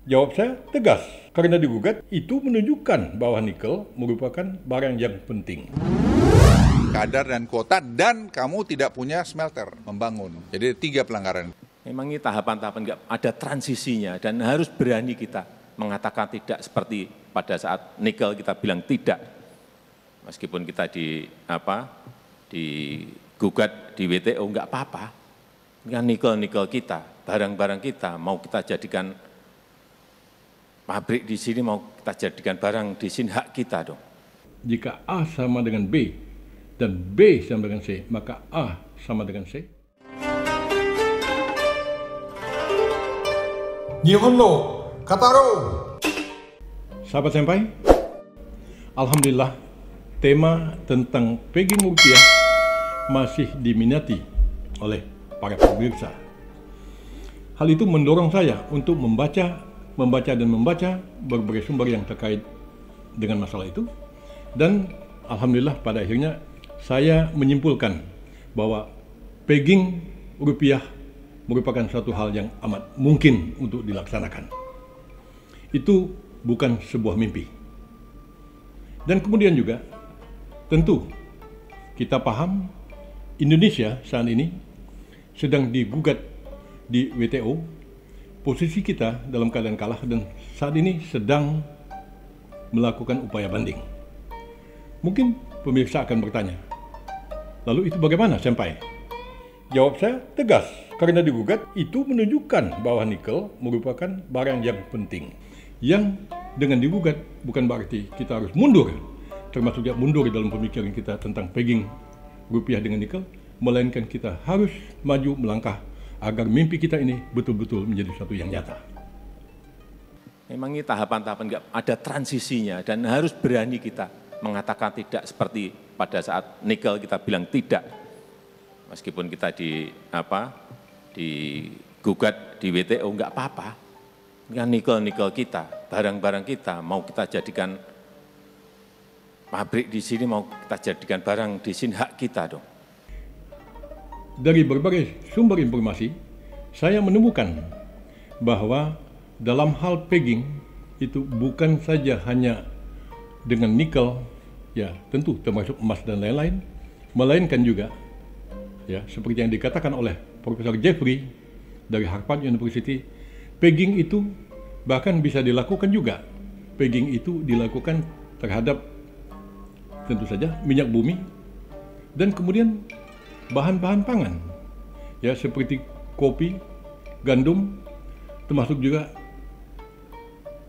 Jawab saya tegas, karena digugat itu menunjukkan bahwa nikel merupakan barang yang penting. Kadar dan kuota, dan kamu tidak punya smelter membangun. Jadi 3 pelanggaran. Memang ini tahapan-tahapan nggak ada transisinya dan harus berani kita mengatakan tidak seperti pada saat nikel kita bilang tidak. Meskipun kita digugat di WTO nggak apa-apa. Ini kan nikel kita, barang-barang kita mau kita jadikan pabrik di sini, mau kita jadikan barang di sini, hak kita dong. Jika A sama dengan B dan B sama dengan C, maka A sama dengan C. Nihonno Kataro. Sahabat senpai, alhamdulillah tema tentang pegging rupiah masih diminati oleh para pemirsa. Hal itu mendorong saya untuk membaca berbagai sumber yang terkait dengan masalah itu, dan alhamdulillah pada akhirnya saya menyimpulkan bahwa pegging rupiah merupakan suatu hal yang amat mungkin untuk dilaksanakan. Itu bukan sebuah mimpi. Dan kemudian juga tentu kita paham Indonesia saat ini sedang digugat di WTO. Posisi kita dalam keadaan kalah dan saat ini sedang melakukan upaya banding. Mungkin pemirsa akan bertanya, lalu itu bagaimana, senpai? Jawab saya tegas, karena digugat itu menunjukkan bahwa nikel merupakan barang yang penting. Yang dengan digugat bukan berarti kita harus mundur, termasuk juga mundur dalam pemikiran kita tentang pegging rupiah dengan nikel, melainkan kita harus maju melangkah agar mimpi kita ini betul-betul menjadi sesuatu yang nyata. Memang ini tahapan-tahapan nggak ada transisinya dan harus berani kita mengatakan tidak seperti pada saat nikel kita bilang tidak. Meskipun kita digugat di WTO nggak apa-apa. Ini kan nikel kita, barang-barang kita mau kita jadikan pabrik di sini, mau kita jadikan barang di sini, hak kita dong. Dari berbagai sumber informasi, saya menemukan bahwa dalam hal pegging itu bukan saja hanya dengan nikel, ya tentu termasuk emas dan lain-lain, melainkan juga, ya seperti yang dikatakan oleh Profesor Jeffrey dari Harvard University, pegging itu bahkan bisa dilakukan juga. Pegging itu dilakukan terhadap tentu saja minyak bumi dan kemudian bahan-bahan pangan, ya seperti kopi, gandum, termasuk juga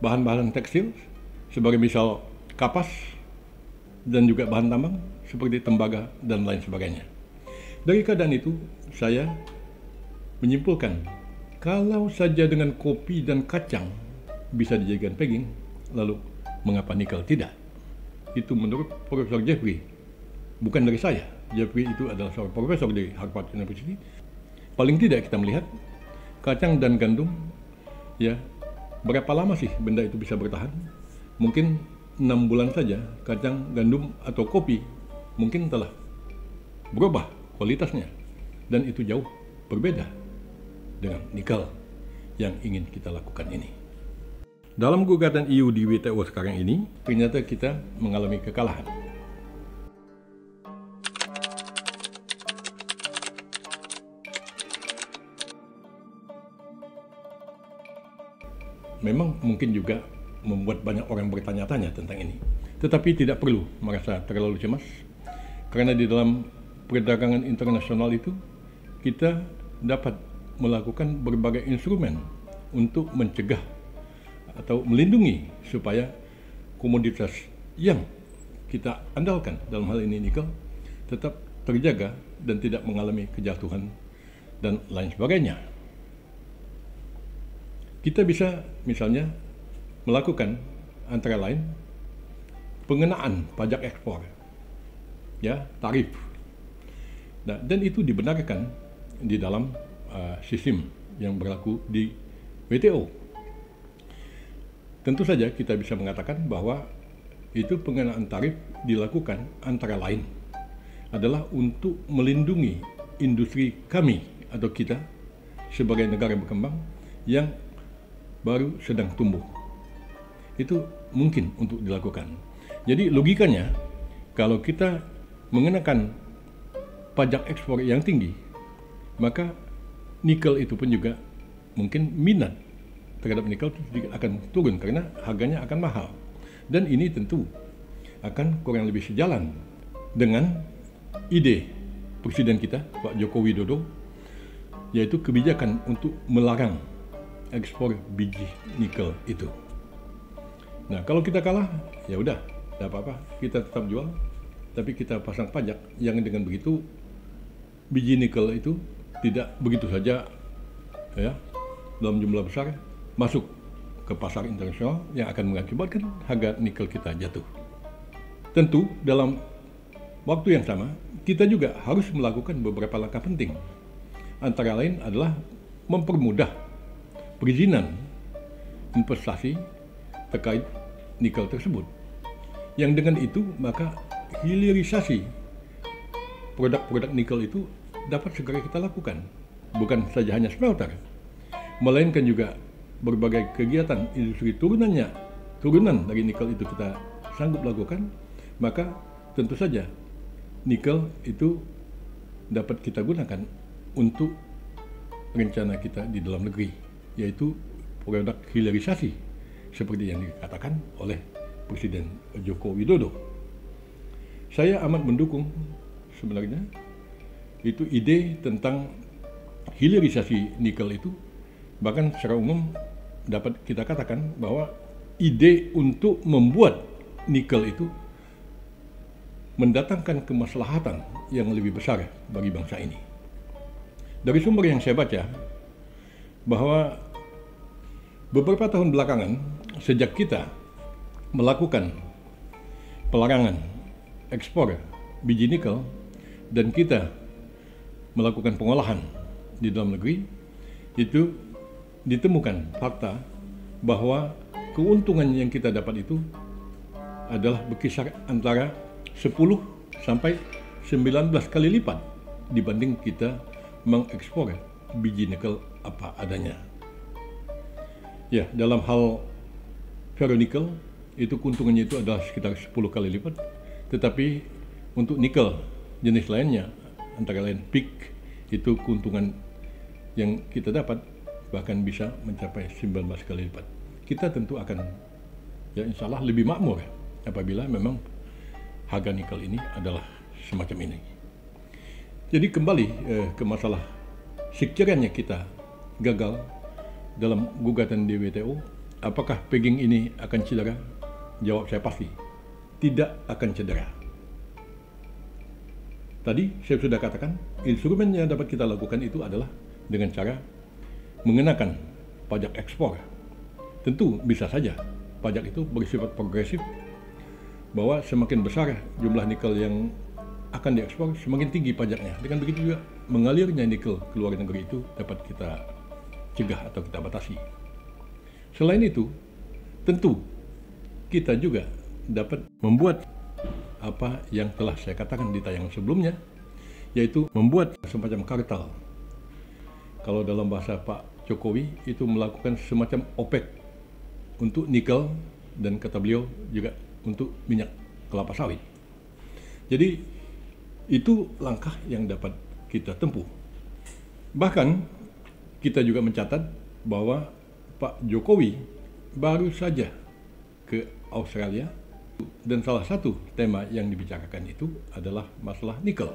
bahan-bahan tekstil sebagai misal kapas dan juga bahan tambang seperti tembaga dan lain sebagainya. Dari keadaan itu saya menyimpulkan kalau saja dengan kopi dan kacang bisa dijadikan pegging, lalu mengapa nikel tidak? Itu menurut Profesor Jeffrey, bukan dari saya. Jeffrey itu adalah seorang profesor di Harvard University. Paling tidak kita melihat kacang dan gandum, ya berapa lama sih benda itu bisa bertahan? Mungkin 6 bulan saja kacang, gandum atau kopi mungkin telah berubah kualitasnya, dan itu jauh berbeda dengan nikel yang ingin kita lakukan ini. Dalam gugatan EU di WTO sekarang ini, ternyata kita mengalami kekalahan. Memang mungkin juga membuat banyak orang bertanya-tanya tentang ini. Tetapi tidak perlu merasa terlalu cemas, karena di dalam perdagangan internasional itu kita dapat melakukan berbagai instrumen untuk mencegah atau melindungi supaya komoditas yang kita andalkan, dalam hal ini nikel, tetap terjaga dan tidak mengalami kejatuhan dan lain sebagainya. Kita bisa misalnya melakukan antara lain pengenaan pajak ekspor, ya tarif. Nah, dan itu dibenarkan di dalam sistem yang berlaku di WTO. Tentu saja kita bisa mengatakan bahwa itu pengenaan tarif dilakukan antara lain adalah untuk melindungi industri kami atau kita sebagai negara berkembang yang baru sedang tumbuh. Itu mungkin untuk dilakukan. Jadi logikanya, kalau kita mengenakan pajak ekspor yang tinggi, maka nikel itu pun juga mungkin minat terhadap nikel itu akan turun karena harganya akan mahal. Dan ini tentu akan kurang lebih sejalan dengan ide Presiden kita, Pak Joko Widodo, yaitu kebijakan untuk melarang ekspor biji nikel itu. Nah, kalau kita kalah, ya udah, tidak apa-apa, kita tetap jual, tapi kita pasang pajak yang dengan begitu biji nikel itu tidak begitu saja ya dalam jumlah besar masuk ke pasar internasional yang akan mengakibatkan harga nikel kita jatuh. Tentu dalam waktu yang sama kita juga harus melakukan beberapa langkah penting. Antara lain adalah mempermudah perizinan investasi terkait nikel tersebut. Yang dengan itu maka hilirisasi produk-produk nikel itu dapat segera kita lakukan. Bukan saja hanya smelter, melainkan juga berbagai kegiatan industri turunan dari nikel itu kita sanggup lakukan, maka tentu saja nikel itu dapat kita gunakan untuk rencana kita di dalam negeri, yaitu produk hilirisasi seperti yang dikatakan oleh Presiden Joko Widodo. Saya amat mendukung sebenarnya itu ide tentang hilirisasi nikel itu. Bahkan secara umum dapat kita katakan bahwa ide untuk membuat nikel itu mendatangkan kemaslahatan yang lebih besar bagi bangsa ini. Dari sumber yang saya baca, bahwa beberapa tahun belakangan sejak kita melakukan pelarangan ekspor biji nikel dan kita melakukan pengolahan di dalam negeri, itu ditemukan fakta bahwa keuntungan yang kita dapat itu adalah berkisar antara 10 sampai 19 kali lipat dibanding kita mengekspor biji nikel apa adanya. Ya, dalam hal ferronikel itu keuntungannya itu adalah sekitar 10 kali lipat, tetapi untuk nikel jenis lainnya antara lain PIK itu keuntungan yang kita dapat bahkan bisa mencapai 19 kali lipat. Kita tentu akan ya insya Allah lebih makmur apabila memang harga nikel ini adalah semacam ini. Jadi kembali ke masalah sekiranya kita gagal dalam gugatan di WTO, apakah pegging ini akan cedera? Jawab saya pasti, tidak akan cedera. Tadi saya sudah katakan, instrumen yang dapat kita lakukan itu adalah dengan cara mengenakan pajak ekspor. Tentu bisa saja pajak itu bersifat progresif, bahwa semakin besar jumlah nikel yang akan diekspor, semakin tinggi pajaknya. Dengan begitu juga mengalirnya nikel ke luar negeri itu dapat kita cegah atau kita batasi. Selain itu, tentu kita juga dapat membuat apa yang telah saya katakan di tayangan sebelumnya, yaitu membuat semacam kartel. Kalau dalam bahasa Pak Jokowi itu melakukan semacam OPEC untuk nikel dan kata beliau juga untuk minyak kelapa sawit. Jadi itu langkah yang dapat kita tempuh. Bahkan kita juga mencatat bahwa Pak Jokowi baru saja ke Australia dan salah satu tema yang dibicarakan itu adalah masalah nikel.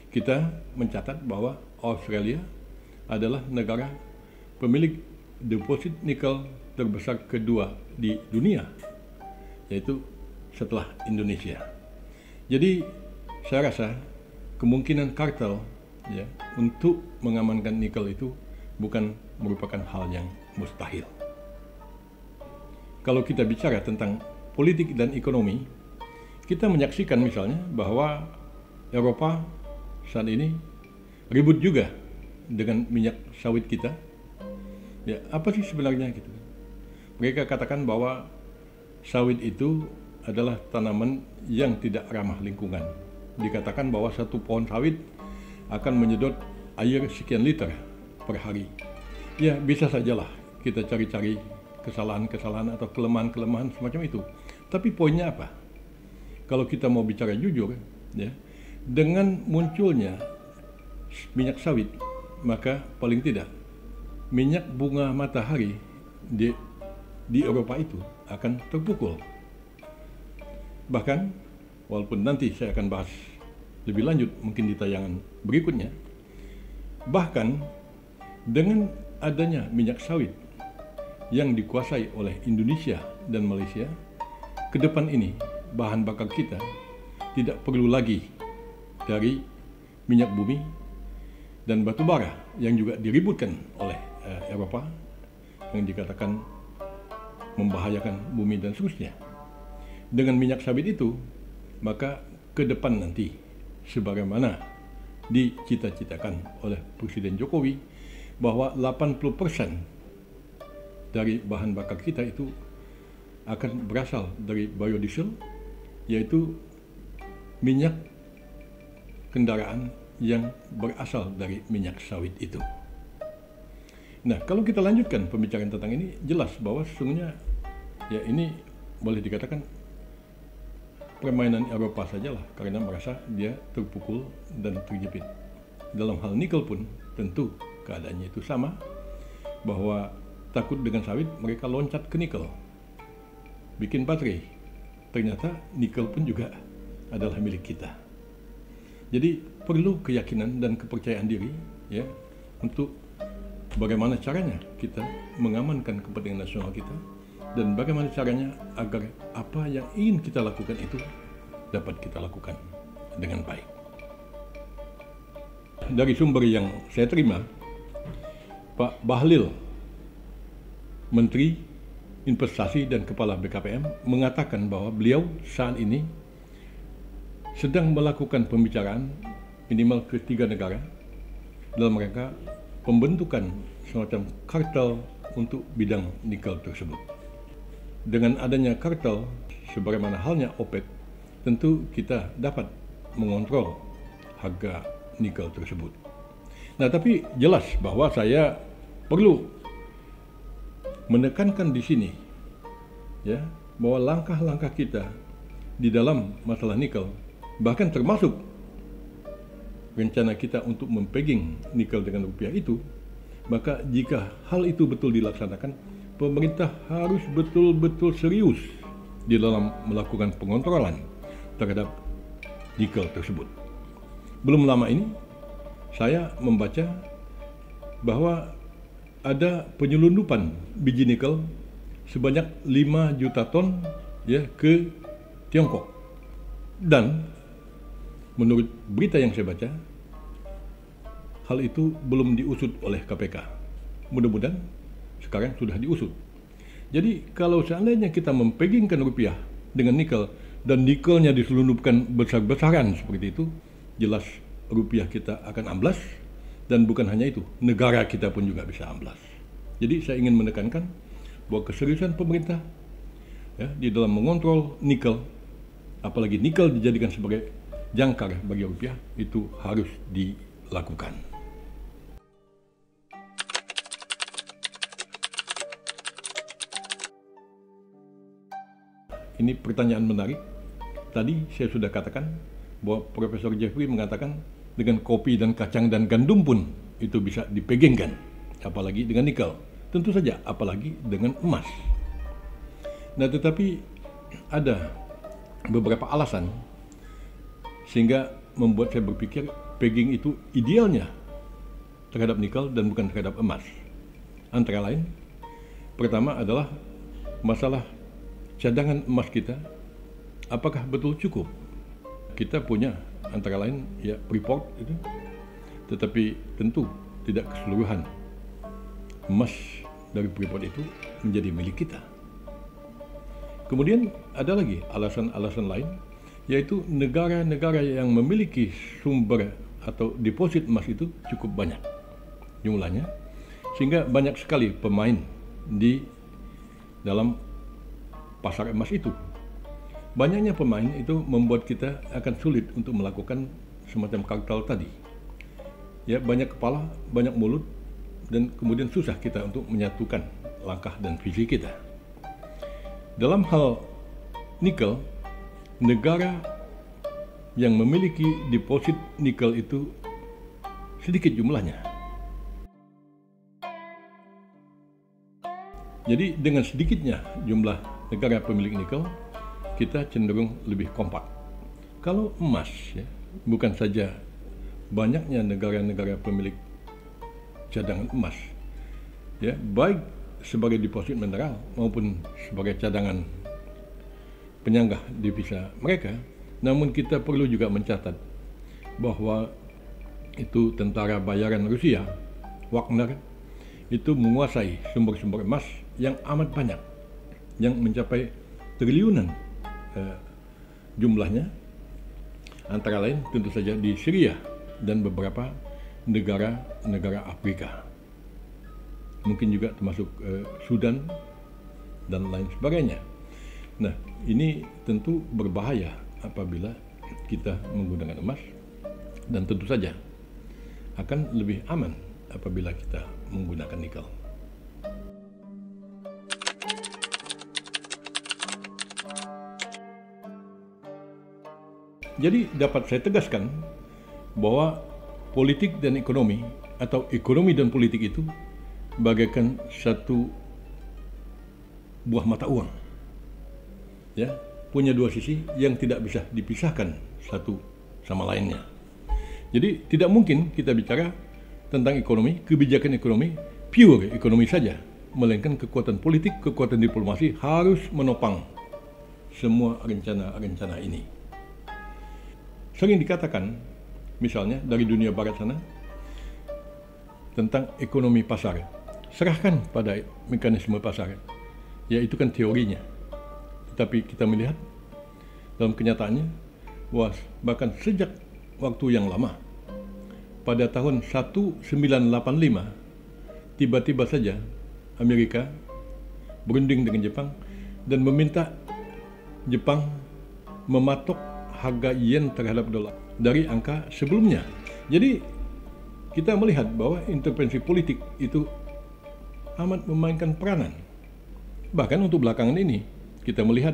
Kita mencatat bahwa Australia adalah negara pemilik deposit nikel terbesar kedua di dunia, yaitu setelah Indonesia. Jadi saya rasa kemungkinan kartel ya untuk mengamankan nikel itu bukan merupakan hal yang mustahil. Kalau kita bicara tentang politik dan ekonomi, kita menyaksikan misalnya bahwa Eropa saat ini ribut juga dengan minyak sawit kita. Ya, apa sih sebenarnya gitu? Mereka katakan bahwa sawit itu adalah tanaman yang tidak ramah lingkungan. Dikatakan bahwa satu pohon sawit akan menyedot air sekian liter per hari. Ya, bisa sajalah kita cari-cari kesalahan-kesalahan atau kelemahan-kelemahan semacam itu. Tapi poinnya apa? Kalau kita mau bicara jujur, ya, dengan munculnya minyak sawit, maka paling tidak minyak bunga matahari di Eropa itu akan terpukul. Bahkan, walaupun nanti saya akan bahas lebih lanjut mungkin di tayangan berikutnya, bahkan dengan adanya minyak sawit yang dikuasai oleh Indonesia dan Malaysia, ke depan ini bahan bakar kita tidak perlu lagi dari minyak bumi dan batu bara yang juga diributkan oleh Eropa yang dikatakan membahayakan bumi dan seterusnya. Dengan minyak sawit itu, maka ke depan nanti sebagaimana dicita-citakan oleh Presiden Jokowi bahwa 80% dari bahan bakar kita itu akan berasal dari biodiesel, yaitu minyak kendaraan yang berasal dari minyak sawit itu. Nah, kalau kita lanjutkan pembicaraan tentang ini, jelas bahwa sesungguhnya ya ini boleh dikatakan permainan Eropa sajalah, karena merasa dia terpukul dan terjepit. Dalam hal nikel pun tentu keadaannya itu sama, bahwa takut dengan sawit mereka loncat ke nikel, bikin baterai. Ternyata nikel pun juga adalah milik kita. Jadi perlu keyakinan dan kepercayaan diri, ya, untuk bagaimana caranya kita mengamankan kepentingan nasional kita, dan bagaimana caranya agar apa yang ingin kita lakukan itu dapat kita lakukan dengan baik. Dari sumber yang saya terima, Pak Bahlil, Menteri Investasi dan Kepala BKPM, mengatakan bahwa beliau saat ini sedang melakukan pembicaraan minimal ke 3 negara dalam rangka pembentukan semacam kartel untuk bidang nikel tersebut. Dengan adanya kartel, sebagaimana halnya OPEC, tentu kita dapat mengontrol harga nikel tersebut. Nah, tapi jelas bahwa saya perlu menekankan di sini, ya, bahwa langkah-langkah kita di dalam masalah nikel, bahkan termasuk rencana kita untuk mempegging nikel dengan rupiah itu, maka jika hal itu betul dilaksanakan, pemerintah harus betul-betul serius di dalam melakukan pengontrolan terhadap nikel tersebut. Belum lama ini saya membaca bahwa ada penyelundupan biji nikel sebanyak 5 juta ton, ya, ke Tiongkok. Dan menurut berita yang saya baca, hal itu belum diusut oleh KPK. Mudah-mudahan sekarang sudah diusut. Jadi kalau seandainya kita mempeggingkan rupiah dengan nikel dan nikelnya diselundupkan besar-besaran seperti itu, jelas rupiah kita akan amblas, dan bukan hanya itu, negara kita pun juga bisa amblas. Jadi saya ingin menekankan bahwa keseriusan pemerintah, ya, di dalam mengontrol nikel, apalagi nikel dijadikan sebagai jangkar bagi rupiah, itu harus dilakukan. Ini pertanyaan menarik. Tadi saya sudah katakan bahwa Profesor Jeffrey mengatakan dengan kopi dan kacang dan gandum pun itu bisa dipeggingkan, apalagi dengan nikel. Tentu saja, apalagi dengan emas. Nah, tetapi ada beberapa alasan sehingga membuat saya berpikir pegging itu idealnya terhadap nikel dan bukan terhadap emas. Antara lain, pertama adalah masalah cadangan emas kita, apakah betul cukup? Kita punya antara lain ya Freeport itu, tetapi tentu tidak keseluruhan emas dari Freeport itu menjadi milik kita. Kemudian ada lagi alasan-alasan lain, yaitu negara-negara yang memiliki sumber atau deposit emas itu cukup banyak jumlahnya, sehingga banyak sekali pemain di dalam pasar emas itu. Banyaknya pemain itu membuat kita akan sulit untuk melakukan semacam kartel tadi. Ya, banyak kepala, banyak mulut, dan kemudian susah kita untuk menyatukan langkah dan visi kita. Dalam hal nikel, negara yang memiliki deposit nikel itu sedikit jumlahnya. Jadi dengan sedikitnya jumlah negara pemilik nikel, kita cenderung lebih kompak. Kalau emas, ya, bukan saja banyaknya negara-negara pemilik cadangan emas, ya, baik sebagai deposit mineral maupun sebagai cadangan penyanggah devisa mereka, namun kita perlu juga mencatat bahwa itu tentara bayaran Rusia, Wagner, itu menguasai sumber-sumber emas yang amat banyak, yang mencapai triliunan jumlahnya, antara lain tentu saja di Syria dan beberapa negara-negara Afrika, mungkin juga termasuk Sudan dan lain sebagainya. Nah, ini tentu berbahaya apabila kita menggunakan emas, dan tentu saja akan lebih aman apabila kita menggunakan nikel. Jadi dapat saya tegaskan bahwa politik dan ekonomi atau ekonomi dan politik itu bagaikan satu buah mata uang, ya, punya dua sisi yang tidak bisa dipisahkan satu sama lainnya. Jadi tidak mungkin kita bicara tentang ekonomi, kebijakan ekonomi, pure ekonomi saja, melainkan kekuatan politik, kekuatan diplomasi harus menopang semua rencana-rencana ini. Sering dikatakan, misalnya dari dunia barat sana, tentang ekonomi pasar. Serahkan pada mekanisme pasar. Ya, itu kan teorinya. Tetapi kita melihat dalam kenyataannya, bahkan sejak waktu yang lama, pada tahun 1985, tiba-tiba saja Amerika berunding dengan Jepang dan meminta Jepang mematok harga yen terhadap dolar dari angka sebelumnya. Jadi kita melihat bahwa intervensi politik itu amat memainkan peranan. Bahkan untuk belakangan ini kita melihat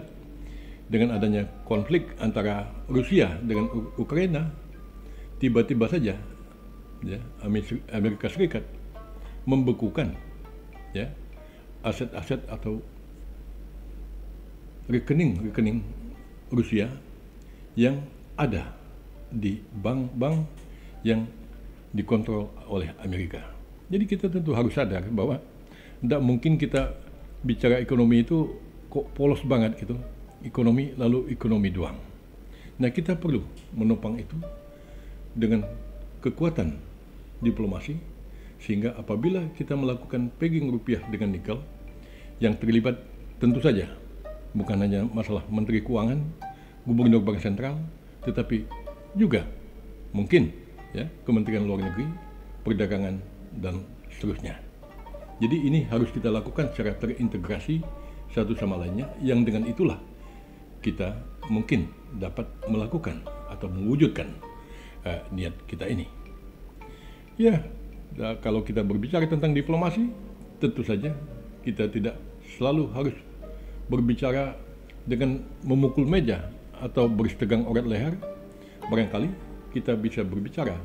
dengan adanya konflik antara Rusia dengan Ukraina, tiba-tiba saja, ya, Amerika Serikat membekukan, ya, aset-aset atau rekening Rusia yang ada di bank-bank yang dikontrol oleh Amerika. Jadi kita tentu harus sadar bahwa tidak mungkin kita bicara ekonomi itu kok polos banget gitu, ekonomi lalu ekonomi doang. Nah, kita perlu menopang itu dengan kekuatan diplomasi, sehingga apabila kita melakukan pegging rupiah dengan nikel yang terlibat tentu saja bukan hanya masalah Menteri Keuangan, Gubernur Bank Sentral, tetapi juga mungkin, ya, Kementerian Luar Negeri, Perdagangan, dan seterusnya. Jadi ini harus kita lakukan secara terintegrasi satu sama lainnya, yang dengan itulah kita mungkin dapat melakukan atau mewujudkan niat kita ini. Ya, kalau kita berbicara tentang diplomasi, tentu saja kita tidak selalu harus berbicara dengan memukul meja atau berstegang orat leher. Barangkali kita bisa berbicara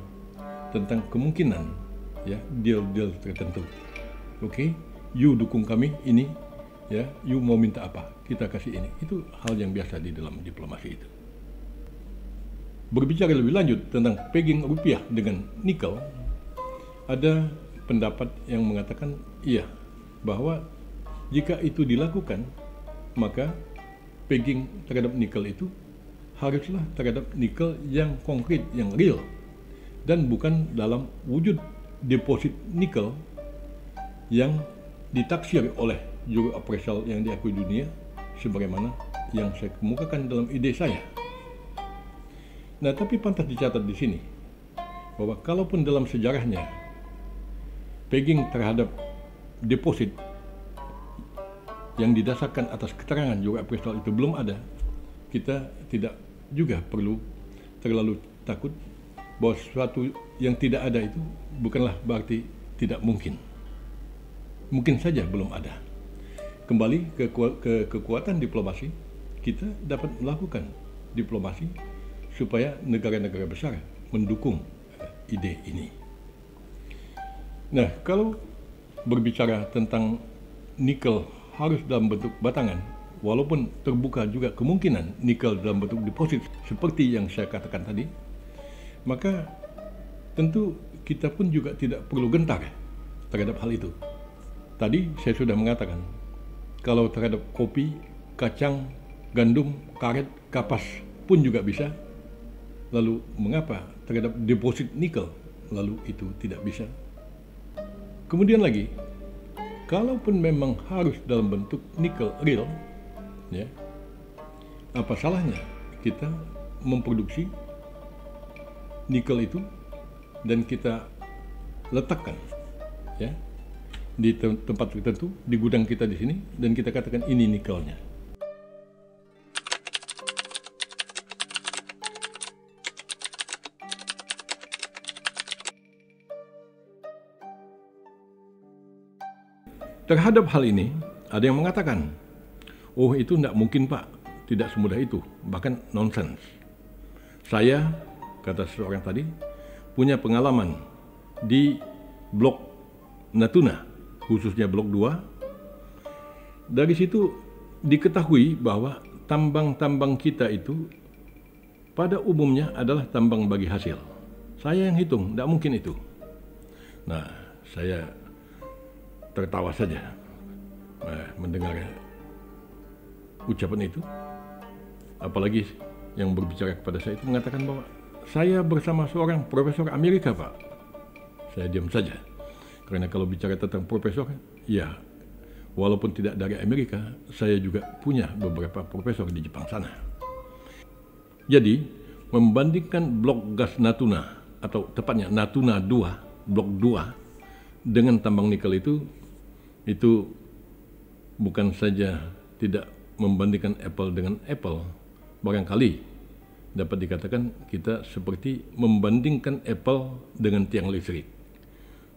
tentang kemungkinan, ya, deal-deal tertentu. Oke, you dukung kami ini, ya, you mau minta apa, kita kasih ini. Itu hal yang biasa di dalam diplomasi itu. Berbicara lebih lanjut tentang pegging rupiah dengan nikel, ada pendapat yang mengatakan iya, bahwa jika itu dilakukan, maka pegging terhadap nikel itu haruslah terhadap nikel yang konkret, yang real, dan bukan dalam wujud deposit nikel yang ditaksir oleh juru appraisal yang diakui dunia, sebagaimana yang saya kemukakan dalam ide saya. Nah, tapi pantas dicatat di sini bahwa kalaupun dalam sejarahnya pegging terhadap deposit yang didasarkan atas keterangan juru appraisal itu belum ada, kita tidak juga perlu terlalu takut bahwa sesuatu yang tidak ada itu bukanlah berarti tidak mungkin. Mungkin saja belum ada. kembali ke kekuatan diplomasi, kita dapat melakukan diplomasi supaya negara-negara besar mendukung ide ini. Nah, kalau berbicara tentang nikel harus dalam bentuk batangan, walaupun terbuka juga kemungkinan nikel dalam bentuk deposit seperti yang saya katakan tadi, maka tentu kita pun juga tidak perlu gentar terhadap hal itu. Tadi saya sudah mengatakan, kalau terhadap kopi, kacang, gandum, karet, kapas pun juga bisa, lalu mengapa terhadap deposit nikel lalu itu tidak bisa? Kemudian lagi, kalaupun memang harus dalam bentuk nikel real, ya, apa salahnya kita memproduksi nikel itu dan kita letakkan, ya, di tempat tertentu, di gudang kita di sini, dan kita katakan ini nikelnya. Terhadap hal ini, ada yang mengatakan, oh itu tidak mungkin Pak, tidak semudah itu, bahkan nonsens. Saya, kata seseorang tadi, punya pengalaman di blok Natuna, khususnya blok 2. Dari situ diketahui bahwa tambang-tambang kita itu pada umumnya adalah tambang bagi hasil. Saya yang hitung, tidak mungkin itu. Nah, saya tertawa saja mendengar ucapan itu. Apalagi yang berbicara kepada saya itu mengatakan bahwa saya bersama seorang profesor Amerika, Pak. Saya diam saja. Karena kalau bicara tentang profesor, ya walaupun tidak dari Amerika, saya juga punya beberapa profesor di Jepang sana. Jadi, membandingkan blok gas Natuna, atau tepatnya Natuna 2, blok 2, dengan tambang nikel itu bukan saja tidak membandingkan apple dengan apple, barangkali dapat dikatakan kita seperti membandingkan apple dengan tiang listrik.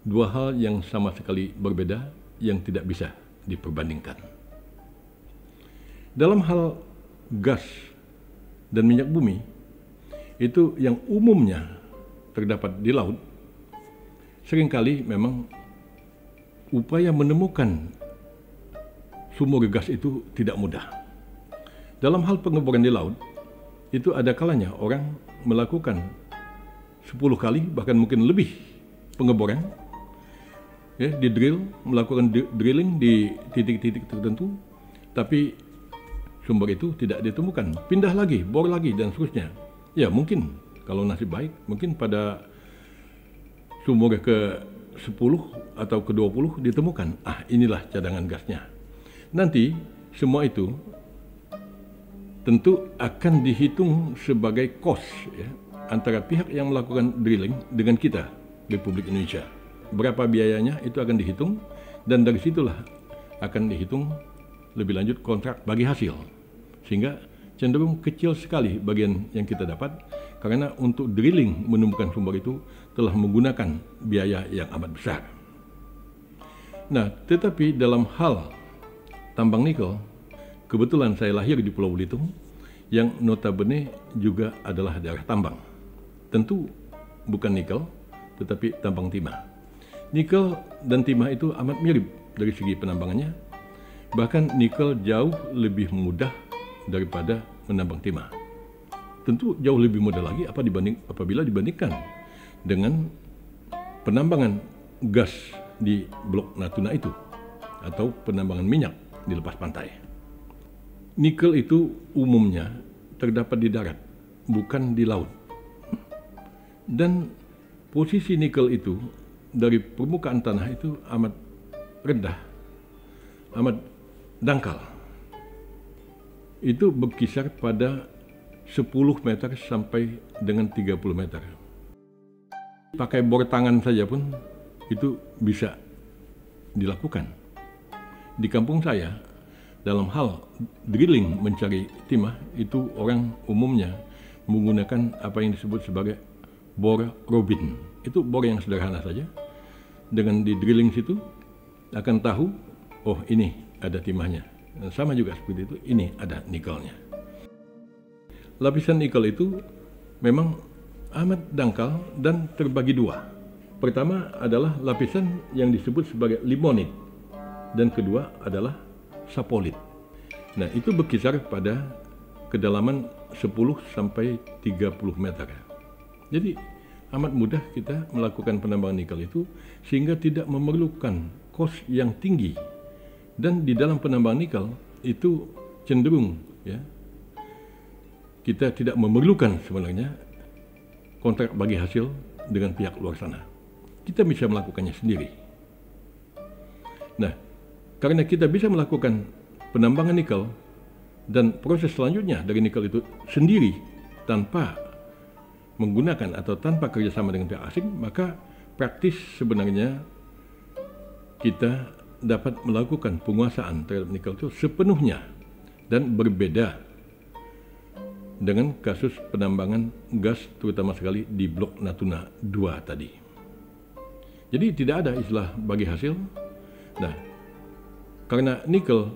Dua hal yang sama sekali berbeda yang tidak bisa diperbandingkan. Dalam hal gas dan minyak bumi, itu yang umumnya terdapat di laut, seringkali memang upaya menemukan sumur gas itu tidak mudah. Dalam hal pengeboran di laut, itu ada kalanya orang melakukan 10 kali, bahkan mungkin lebih pengeboran, ya, di drill, melakukan drilling di titik-titik tertentu, tapi sumber itu tidak ditemukan. Pindah lagi, bor lagi, dan seterusnya. Ya mungkin, kalau nasib baik, mungkin pada sumur ke 10 atau ke 20 ditemukan. Inilah cadangan gasnya. Nanti semua itu tentu akan dihitung sebagai cost, ya, antara pihak yang melakukan drilling dengan kita, Republik Indonesia. Berapa biayanya itu akan dihitung, dan dari situlah akan dihitung lebih lanjut kontrak bagi hasil. Sehingga cenderung kecil sekali bagian yang kita dapat, karena untuk drilling menemukan sumber itu telah menggunakan biaya yang amat besar. Nah, tetapi dalam hal tambang nikel, kebetulan saya lahir di Pulau Belitung, yang notabene juga adalah daerah tambang. Tentu bukan nikel, tetapi tambang timah. Nikel dan timah itu amat mirip dari segi penambangannya, bahkan nikel jauh lebih mudah daripada menambang timah. Tentu jauh lebih mudah lagi apabila dibandingkan dengan penambangan gas di blok Natuna itu, atau penambangan minyak di lepas pantai. Nikel itu umumnya terdapat di darat, bukan di laut. Dan posisi nikel itu dari permukaan tanah itu amat rendah, amat dangkal. Itu berkisar pada 10 meter sampai dengan 30 meter. Pakai bor tangan saja pun itu bisa dilakukan. Di kampung saya, dalam hal drilling mencari timah, itu orang umumnya menggunakan apa yang disebut sebagai bor Robin. Itu bor yang sederhana saja. Dengan di drilling situ akan tahu, oh ini ada timahnya. Dan sama juga seperti itu, ini ada nikelnya. Lapisan nikel itu memang amat dangkal dan terbagi dua. Pertama adalah lapisan yang disebut sebagai limonit, dan kedua adalah sapolit. Nah, itu berkisar pada kedalaman 10 sampai 30 meter. Jadi amat mudah kita melakukan penambangan nikel itu sehingga tidak memerlukan kos yang tinggi. Dan di dalam penambangan nikel itu cenderung ya, kita tidak memerlukan sebenarnya kontrak bagi hasil dengan pihak luar sana. Kita bisa melakukannya sendiri. Nah, karena kita bisa melakukan penambangan nikel dan proses selanjutnya dari nikel itu sendiri tanpa menggunakan atau tanpa kerjasama dengan pihak asing, maka praktis sebenarnya kita dapat melakukan penguasaan terhadap nikel itu sepenuhnya dan berbeda dengan kasus penambangan gas terutama sekali di Blok Natuna 2 tadi. Jadi tidak ada istilah bagi hasil. Nah, karena nikel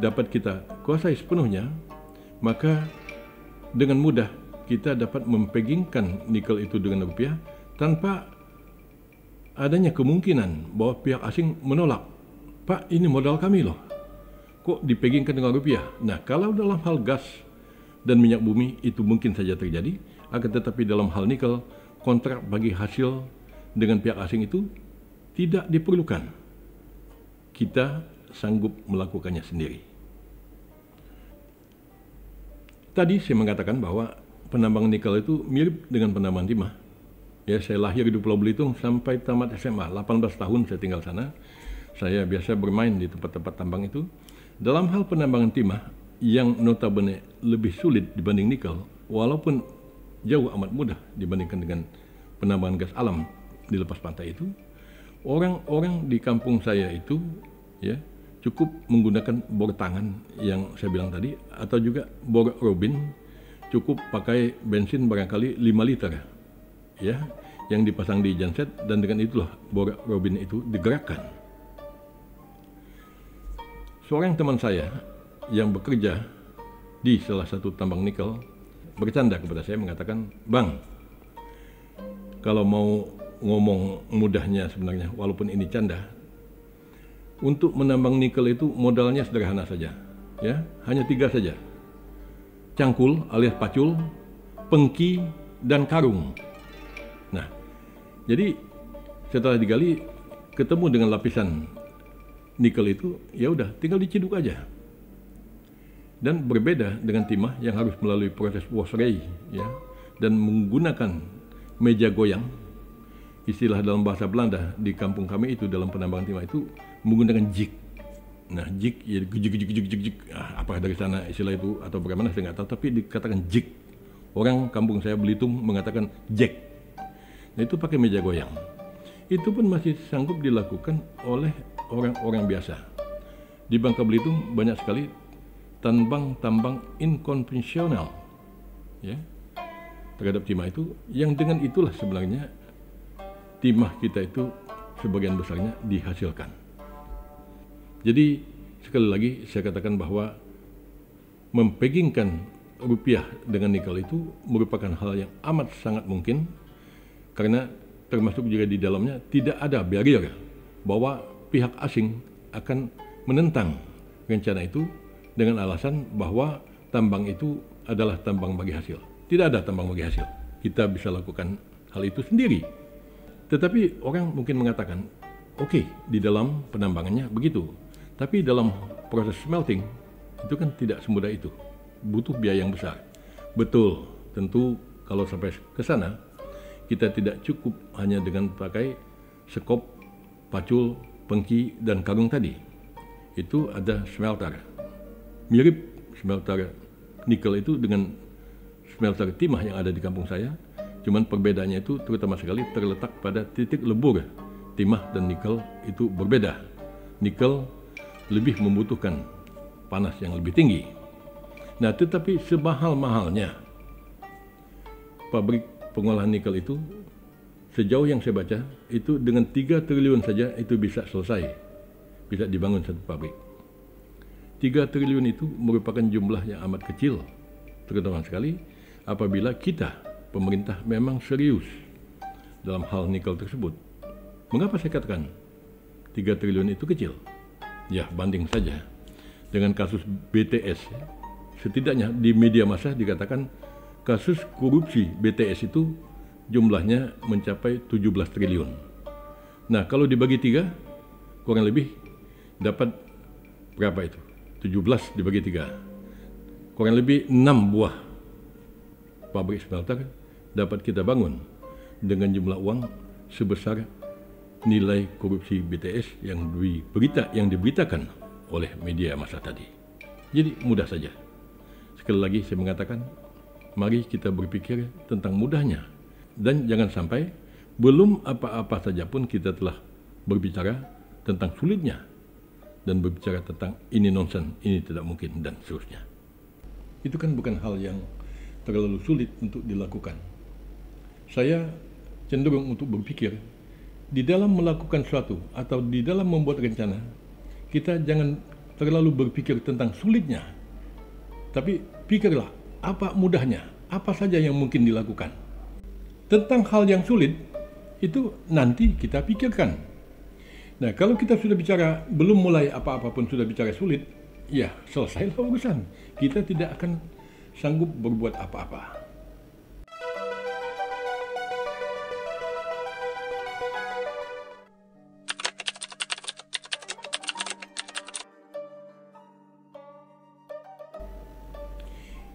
dapat kita kuasai sepenuhnya, maka dengan mudah kita dapat mempegingkan nikel itu dengan rupiah tanpa adanya kemungkinan bahwa pihak asing menolak. Pak, ini modal kami loh, kok dipegingkan dengan rupiah? Nah, kalau dalam hal gas dan minyak bumi itu mungkin saja terjadi, akan tetapi dalam hal nikel, kontrak bagi hasil dengan pihak asing itu tidak diperlukan. Kita sanggup melakukannya sendiri. Tadi saya mengatakan bahwa penambangan nikel itu mirip dengan penambangan timah. Ya, saya lahir di Pulau Belitung sampai tamat SMA, 18 tahun saya tinggal sana. Saya biasa bermain di tempat-tempat tambang itu. Dalam hal penambangan timah, yang notabene lebih sulit dibanding nikel, walaupun jauh amat mudah dibandingkan dengan penambangan gas alam di lepas pantai itu, orang-orang di kampung saya itu ya cukup menggunakan bor tangan yang saya bilang tadi, atau juga bor robin, cukup pakai bensin barangkali 5 liter ya, yang dipasang di genset, dan dengan itulah bor robin itu digerakkan. Seorang teman saya yang bekerja di salah satu tambang nikel bercanda kepada saya, mengatakan, "Bang, kalau mau ngomong mudahnya sebenarnya, walaupun ini canda, untuk menambang nikel itu modalnya sederhana saja, ya, hanya 3 saja: cangkul alias pacul, pengki, dan karung. Nah, jadi setelah digali ketemu dengan lapisan nikel itu, ya udah tinggal diciduk aja. Dan berbeda dengan timah yang harus melalui proses washrei ya, dan menggunakan meja goyang. Istilah dalam bahasa Belanda di kampung kami itu dalam penambangan timah itu menggunakan jig. Nah, jig ya jig. Apakah dari sana istilah itu atau bagaimana saya nggak tahu, tapi dikatakan jig. Orang kampung saya Belitung mengatakan jack. Nah, itu pakai meja goyang. Itu pun masih sanggup dilakukan oleh orang-orang biasa. Di Bangka Belitung banyak sekali tambang-tambang inkonvensional ya terhadap timah itu, yang dengan itulah sebenarnya timah kita itu sebagian besarnya dihasilkan. Jadi sekali lagi saya katakan bahwa mempegingkan rupiah dengan nikel itu merupakan hal yang amat sangat mungkin, karena termasuk juga di dalamnya tidak ada barrier bahwa pihak asing akan menentang rencana itu dengan alasan bahwa tambang itu adalah tambang bagi hasil. Tidak ada tambang bagi hasil. Kita bisa lakukan hal itu sendiri. Tetapi orang mungkin mengatakan, oke, di dalam penambangannya begitu. Tapi dalam proses smelting, itu kan tidak semudah itu. Butuh biaya yang besar. Betul, tentu kalau sampai ke sana, kita tidak cukup hanya dengan pakai sekop, pacul, pengki, dan karung tadi. Itu ada smelter. Mirip smelter nikel itu dengan smelter timah yang ada di kampung saya, cuman perbedaannya itu terutama sekali terletak pada titik lebur. Timah dan nikel itu berbeda. Nikel lebih membutuhkan panas yang lebih tinggi. Nah, tetapi semahal-mahalnya pabrik pengolahan nikel itu, sejauh yang saya baca, itu dengan 3 triliun saja itu bisa selesai, bisa dibangun satu pabrik. 3 triliun itu merupakan jumlah yang amat kecil, terutama sekali apabila kita, pemerintah, memang serius dalam hal nikel tersebut. Mengapa saya katakan 3 triliun itu kecil? Ya, banding saja dengan kasus BTS. Setidaknya di media massa dikatakan kasus korupsi BTS itu jumlahnya mencapai 17 triliun. Nah, kalau dibagi 3, kurang lebih dapat berapa itu? 17 dibagi 3. Kurang lebih 6 buah pabrik smelter dapat kita bangun dengan jumlah uang sebesar nilai korupsi BTS yang diberitakan oleh media massa tadi. Jadi mudah saja. Sekali lagi saya mengatakan, mari kita berpikir tentang mudahnya. Dan jangan sampai belum apa-apa saja pun kita telah berbicara tentang sulitnya. Dan berbicara tentang ini nonsen, ini tidak mungkin, dan seterusnya. Itu kan bukan hal yang terlalu sulit untuk dilakukan. Saya cenderung untuk berpikir, di dalam melakukan sesuatu atau di dalam membuat rencana, kita jangan terlalu berpikir tentang sulitnya. Tapi pikirlah, apa mudahnya, apa saja yang mungkin dilakukan. Tentang hal yang sulit, itu nanti kita pikirkan. Nah, kalau kita sudah bicara, belum mulai apa-apa pun sudah bicara sulit, ya selesailah urusan. Kita tidak akan sanggup berbuat apa-apa.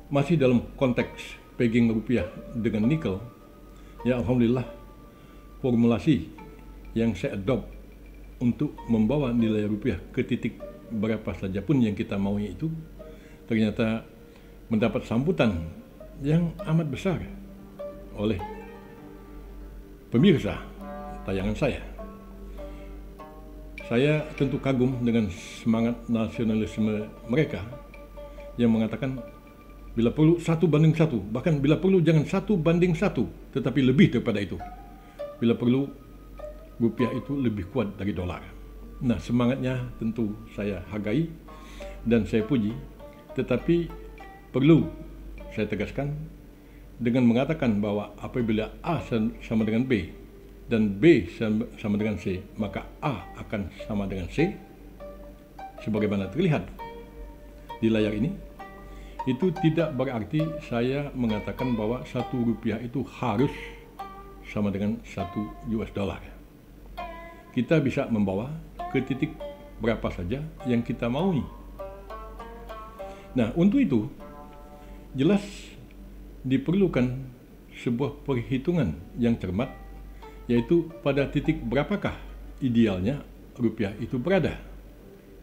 Masih dalam konteks pegging rupiah dengan nikel, ya alhamdulillah formulasi yang saya adopt untuk membawa nilai rupiah ke titik berapa saja pun yang kita mau itu ternyata mendapat sambutan yang amat besar oleh pemirsa tayangan saya. Saya tentu kagum dengan semangat nasionalisme mereka yang mengatakan bila perlu 1:1, bahkan bila perlu jangan 1:1, tetapi lebih daripada itu. Bila perlu rupiah itu lebih kuat dari dolar. Nah, semangatnya tentu saya hargai dan saya puji, tetapi perlu saya tegaskan dengan mengatakan bahwa apabila A sama dengan B dan B sama dengan C, maka A akan sama dengan C. Sebagaimana terlihat di layar ini, itu tidak berarti saya mengatakan bahwa 1 rupiah itu harus sama dengan 1 US dollar. Kita bisa membawa ke titik berapa saja yang kita maui. Nah, untuk itu jelas diperlukan sebuah perhitungan yang cermat, yaitu pada titik berapakah idealnya rupiah itu berada,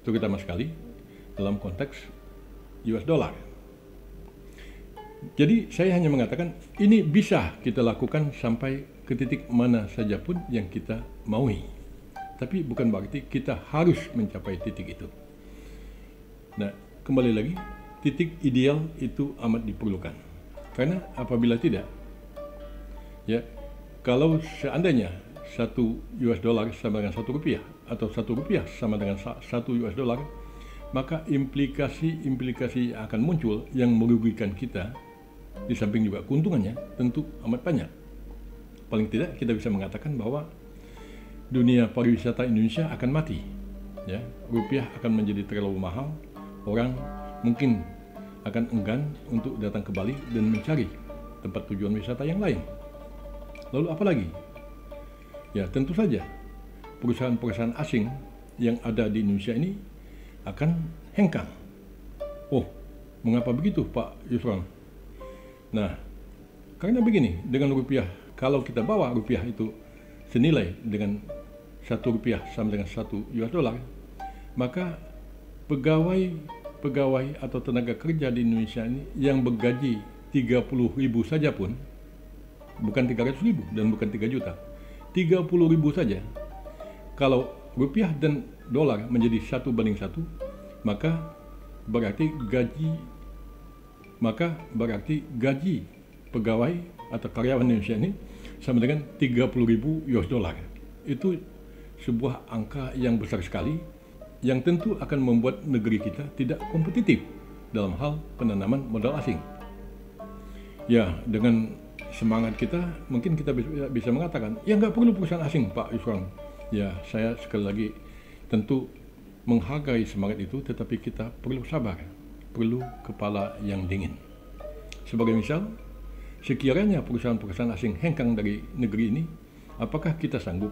terutama sekali dalam konteks US dollar. Jadi saya hanya mengatakan ini bisa kita lakukan sampai ke titik mana saja pun yang kita maui. Tapi bukan berarti kita harus mencapai titik itu. Nah, kembali lagi, titik ideal itu amat diperlukan. Karena apabila tidak, ya, kalau seandainya 1 US dollar sama dengan 1 rupiah, atau 1 rupiah sama dengan 1 US dollar, maka implikasi yang akan muncul yang merugikan kita, di samping juga keuntungannya, tentu amat banyak. Paling tidak kita bisa mengatakan bahwa dunia pariwisata Indonesia akan mati, ya, rupiah akan menjadi terlalu mahal, orang mungkin akan enggan untuk datang ke Bali dan mencari tempat tujuan wisata yang lain. Lalu apa lagi? Ya, tentu saja perusahaan-perusahaan asing yang ada di Indonesia ini akan hengkang. Oh, mengapa begitu, Pak Yusron? Nah, karena begini, dengan rupiah, kalau kita bawa rupiah itu senilai dengan 1 rupiah sama dengan 1 US dollar, maka pegawai atau tenaga kerja di Indonesia ini yang bergaji 30.000 saja pun, bukan 300.000 dan bukan 3 juta, 30.000 saja, kalau rupiah dan dolar menjadi 1:1, maka berarti gaji pegawai atau karyawan Indonesia ini sama dengan 30.000 US dollar. Itu sebuah angka yang besar sekali yang tentu akan membuat negeri kita tidak kompetitif dalam hal penanaman modal asing. Ya, dengan semangat kita, mungkin kita bisa mengatakan, ya nggak perlu perusahaan asing, Pak Yusron. Ya, saya sekali lagi tentu menghargai semangat itu, tetapi kita perlu sabar, perlu kepala yang dingin. Sebagai misal, sekiranya perusahaan-perusahaan asing hengkang dari negeri ini, apakah kita sanggup?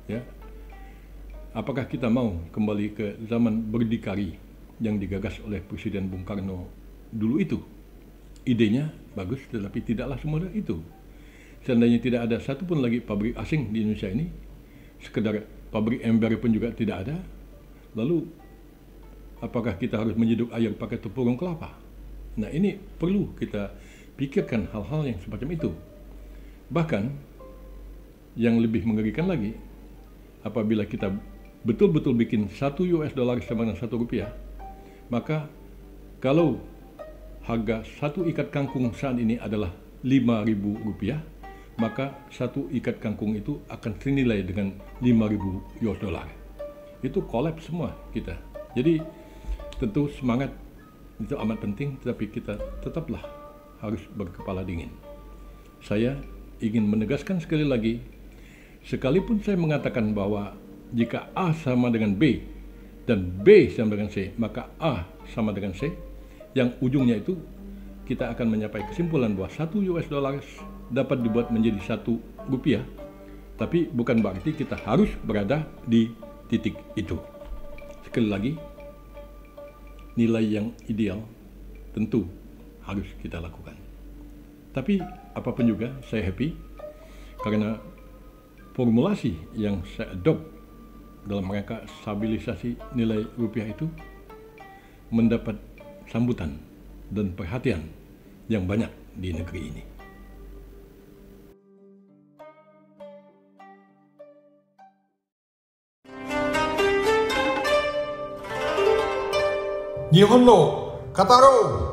Ya, apakah kita mau kembali ke zaman berdikari yang digagas oleh Presiden Bung Karno dulu itu? Idenya bagus, tetapi tidaklah semudah itu. Seandainya tidak ada satupun lagi pabrik asing di Indonesia ini, sekedar pabrik ember pun juga tidak ada, lalu apakah kita harus menjeduk air pakai tempurung kelapa? Nah, ini perlu kita pikirkan hal-hal yang semacam itu. Bahkan yang lebih mengerikan lagi, apabila kita betul-betul bikin $1 sama dengan Rp1, maka kalau harga satu ikat kangkung saat ini adalah Rp5.000, maka satu ikat kangkung itu akan senilai dengan $5.000. Itu kolaps semua kita. Jadi tentu semangat itu amat penting, tetapi kita tetaplah harus berkepala dingin. Saya ingin menegaskan sekali lagi, sekalipun saya mengatakan bahwa jika A sama dengan B dan B sama dengan C, maka A sama dengan C, yang ujungnya itu kita akan mencapai kesimpulan bahwa $1 dapat dibuat menjadi Rp1, tapi bukan berarti kita harus berada di titik itu. Sekali lagi, nilai yang ideal tentu harus kita lakukan. Tapi apapun juga, saya happy karena formulasi yang saya adopt dalam rangka stabilisasi nilai rupiah itu mendapat sambutan dan perhatian yang banyak di negeri ini. Nihon no Kataro.